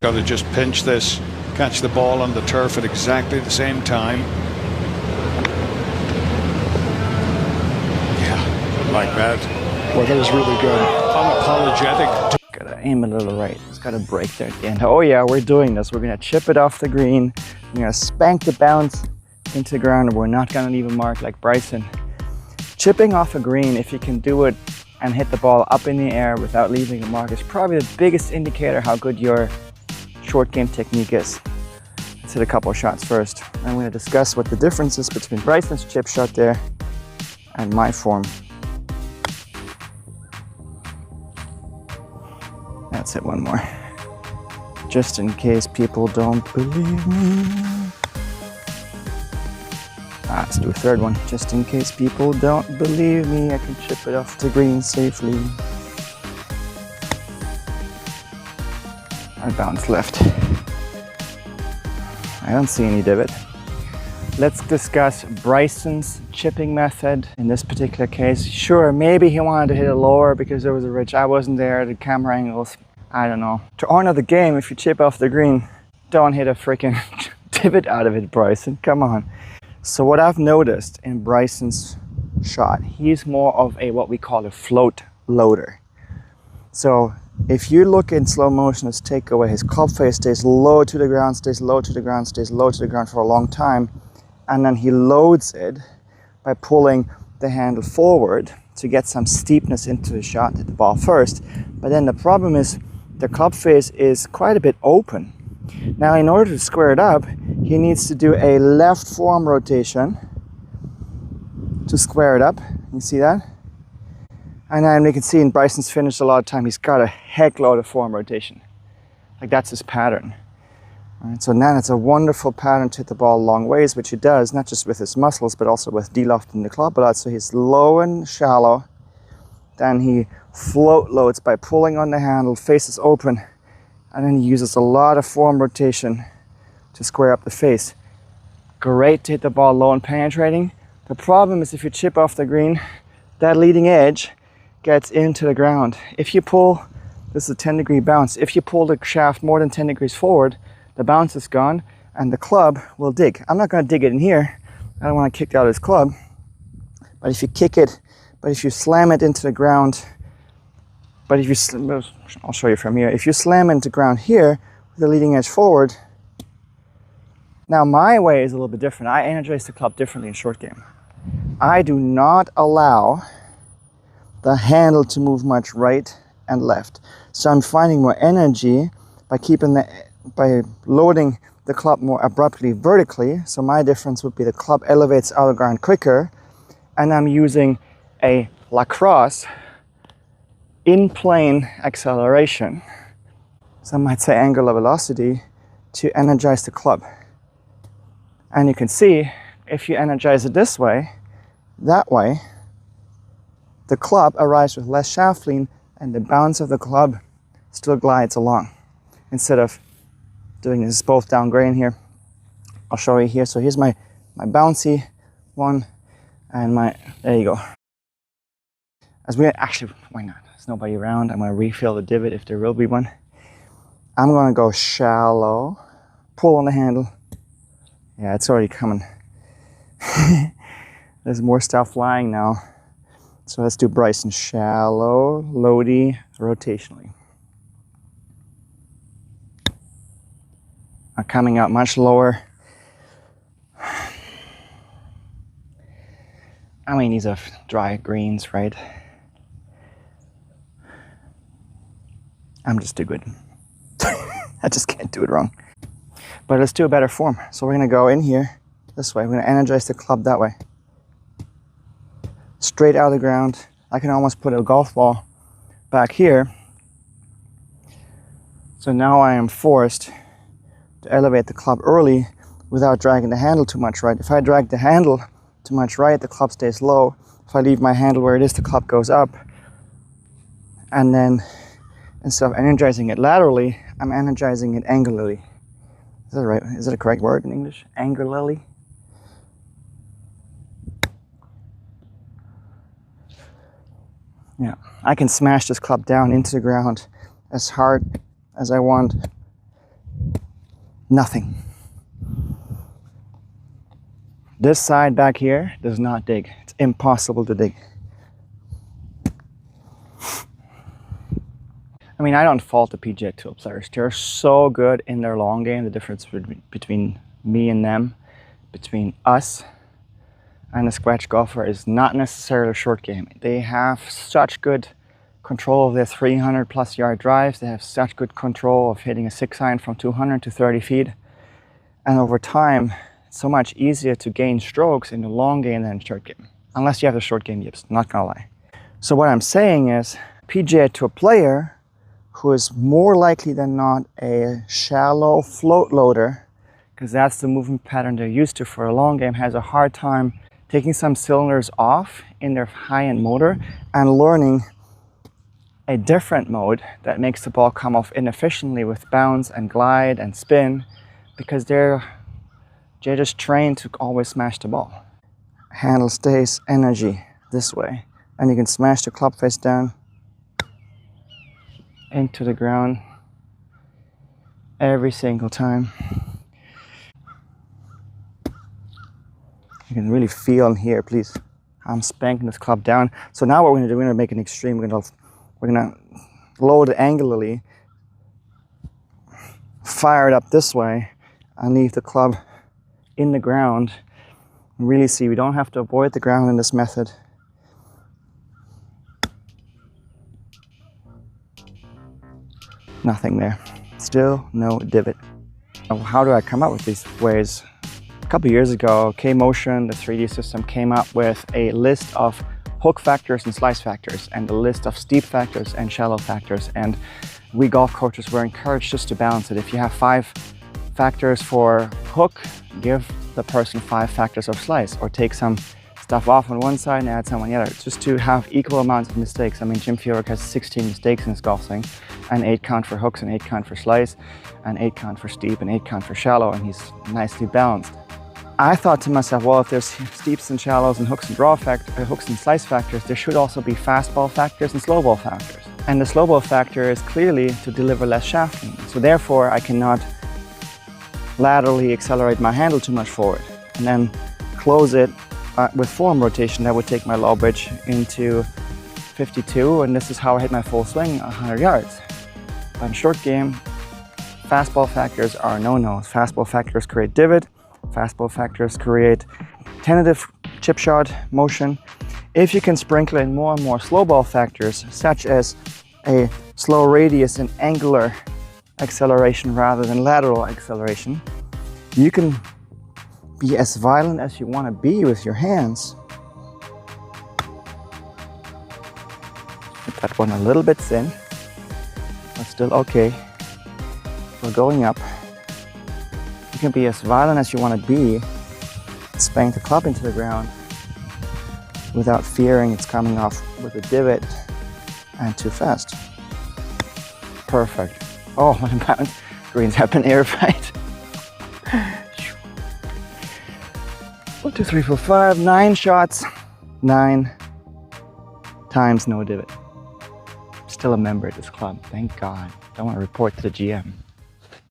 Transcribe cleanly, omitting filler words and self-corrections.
Got to just pinch this, catch the ball on the turf at exactly the same time. Yeah, like that. Well, that was really good. Unapologetic. Gotta aim a little right. It's got a break there at the end. Oh yeah, we're doing this. We're gonna chip it off the green. We're gonna spank the bounce into the ground, and we're not gonna leave a mark like Bryson. Chipping off a green, if you can do it and hit the ball up in the air without leaving a mark, is probably the biggest indicator how good your short game technique is. Let's hit a couple of shots first. I'm going to discuss what the difference is between Bryson's chip shot there and my form. Let's hit one more, just in case people don't believe me. Let's do a third one, just in case people don't believe me. I can chip it off the green safely. I bounce left. I don't see any divot. Let's discuss Bryson's chipping method in this particular case. Sure, maybe he wanted to hit it lower because there was a ridge. I wasn't there, the camera angles, I don't know. To honor the game, if you chip off the green, don't hit a freaking divot out of it, Bryson, come on. So what I've noticed in Bryson's shot, he's more of a what we call a float loader. So if you look in slow motion, his takeaway, his club face stays low to the ground, stays low to the ground, stays low to the ground for a long time. And then he loads it by pulling the handle forward to get some steepness into the shot, hit the ball first. But then the problem is the club face is quite a bit open. Now in order to square it up, he needs to do a left form rotation to square it up. You see that? And then we can see in Bryson's finish a lot of time, he's got a heck load of form rotation. Like that's his pattern. All right, so now it's a wonderful pattern to hit the ball long ways, which he does, not just with his muscles, but also with D-loft in the club a lot. So he's low and shallow. Then he float loads by pulling on the handle, face is open. And then he uses a lot of form rotation to square up the face. Great to hit the ball low and penetrating. The problem is if you chip off the green, that leading edge gets into the ground. If you pull, this is a 10-degree bounce, if you pull the shaft more than 10 degrees forward, the bounce is gone and the club will dig. I'm not going to dig it in here. I don't want to kick out his club. But if you kick it, but if you slam it into the ground, but if you, I'll show you from here. If you slam into ground here with the leading edge forward, now my way is a little bit different. I energize the club differently in short game. I do not allow the handle to move much right and left. So I'm finding more energy by loading the club more abruptly vertically. So my difference would be the club elevates out of the ground quicker, and I'm using a lacrosse in plane acceleration, some might say angular velocity, to energize the club. And you can see if you energize it this way, that way, the club arrives with less shaft lean and the bounce of the club still glides along. Instead of doing this both down grain here, I'll show you here. So here's my bouncy one and there you go. As we actually, why not? There's nobody around. I'm going to refill the divot if there will be one. I'm going to go shallow, pull on the handle. Yeah, it's already coming. There's more stuff flying now. So let's do Bryson shallow, loady, rotationally. Coming out much lower. I mean, these are dry greens, right? I'm just too good. I just can't do it wrong. But let's do a better form. So we're going to go in here this way. We're going to energize the club that way. Straight out of the ground. I can almost put a golf ball back here. So now I am forced to elevate the club early without dragging the handle too much right. If I drag the handle too much right, the club stays low. If I leave my handle where it is, the club goes up. And then instead of energizing it laterally, I'm energizing it angularly. Is that right? Is that a correct word in English? Angularly? Yeah, I can smash this club down into the ground as hard as I want Nothing. This side back here does not dig. It's impossible to dig. I mean, I don't fault the PGA Tour players. They're so good in their long game. The difference between me and them, between us and a scratch golfer, is not necessarily a short game. They have such good control of their 300 plus yard drives. They have such good control of hitting a 6-iron from 200 to 30 feet. And over time, it's so much easier to gain strokes in the long game than short game. Unless you have the short game yips, not gonna lie. So what I'm saying is, PGA Tour player who is more likely than not a shallow float loader, because that's the movement pattern they're used to for a long game, has a hard time taking some cylinders off in their high-end motor and learning a different mode that makes the ball come off inefficiently with bounce and glide and spin, because they're just trained to always smash the ball. Handle stays energy this way, and you can smash the club face down into the ground every single time. You can really feel and hear, please. I'm spanking this club down. So now what we're gonna do, we're gonna make an extreme. We're gonna load it angularly, fire it up this way, and leave the club in the ground. Really see, we don't have to avoid the ground in this method. Nothing there. Still no divot. How do I come up with these ways? A couple years ago, K-Motion, the 3D system, came up with a list of hook factors and slice factors, and a list of steep factors and shallow factors. And we golf coaches were encouraged just to balance it. If you have 5 factors for hook, give the person 5 factors of slice, or take some stuff off on one side and add some on the other, just to have equal amounts of mistakes. I mean, Jim Furyk has 16 mistakes in his golf swing, and 8 count for hooks, and 8 count for slice, and 8 count for steep, and 8 count for shallow, and he's nicely balanced. I thought to myself, well, if there's steeps and shallows and hooks and hooks and slice factors, there should also be fastball factors and slow ball factors. And the slow ball factor is clearly to deliver less shaft movement. So therefore, I cannot laterally accelerate my handle too much forward, and then close it with form rotation. That would take my low bridge into 52, and this is how I hit my full swing 100 yards. But in short game, fastball factors are no-nos. Fastball factors create divot. Fastball factors create tentative chip shot motion. If you can sprinkle in more and more slow ball factors, such as a slow radius and angular acceleration rather than lateral acceleration, you can be as violent as you want to be with your hands. Hit that one a little bit thin, but still okay. We're going up. You can be as violent as you want to be, spank the club into the ground without fearing it's coming off with a divot and too fast. Perfect. Oh, what a bounce. Greens have been air-fried. 1, 2, 3, 4, 5, 9 shots. 9 times no divot. Still a member of this club, thank God. Don't want to report to the GM.